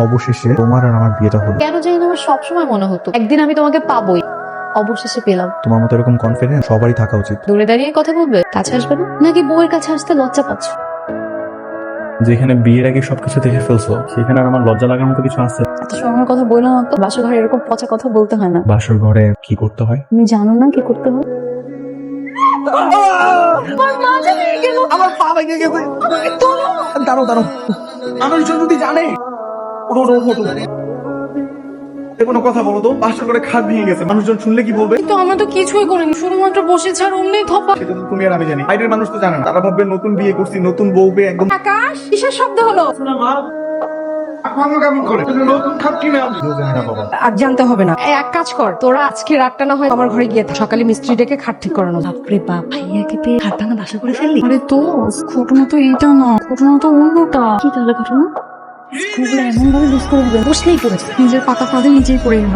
অবশেষে তোমার আর আমার বিয়েটা হলো। কেন জানি না আমার সবসময় মনে হতো একদিন আমি তোমাকে পাবোই, অবশেষে পেলাম। তোমার মতো এরকম কনফিডেন্স সবারই থাকা উচিত। দূরে দাঁড়িয়ে কথা বলবে, কাছে আসবে না? নাকি বউয়ের কাছে আসতে লজ্জা পাচ্ছ? যেখানে বিয়ের আগে সবকিছু দেখে ফেলছো, সেখানে আর আমার লজ্জা লাগার মতো কিছু আছে? এত সময় কথা বললাম না তো, বাসা ঘরে এরকম পচা কথা বলতে হয় না। বাসর ঘরে কি করতে হয়? তুমি জানো না কি করতে হয়? আমার পা ভেঙে গেছে। দাঁড়াও দাঁড়াও, মানুষজন যদি জানে। ওঠো ওঠো ওঠো, কোনো কথা বলো তো, বাসর ঘরে খাট ভেঙে গেছে, মানুষজন শুনলে কি বলবে? কিন্তু আমরা তো কিছুই করিনি, শুধুমাত্র বসেছি আর অমনি থপা। সেটা তো তুমি আর আমি জানি, বাইরের মানুষ তো জানে না। তারা ভাববে নতুন বিয়ে করছি, নতুন বউ পেয়ে একদম। আকাশ, কিসের শব্দ হলো? কেমন করে নতুন খাট কিনে আনছো? বাবা আর জানতে হবে না। এক কাজ কর, তোরা আজকে রাতটা না হয় আমার ঘরে গিয়ে থাক। সকালে মিস্ত্রি ডেকে খাট ঠিক করানো। বাপরে বাপ, ভাইয়াকে পেয়ে হাত ভাঙা বাসা করে ফেললি? আরে তো ঘটনা তো এইটা না, ঘটনা তো অন্যটা। কি তাহলে ঘটনা? স্ক্রুগুলো এমন ভাবে লুজ করে দিবে, বসলেই পড়েছে। নিজের পাতা ফাঁদে নিজেই পড়ে গেল।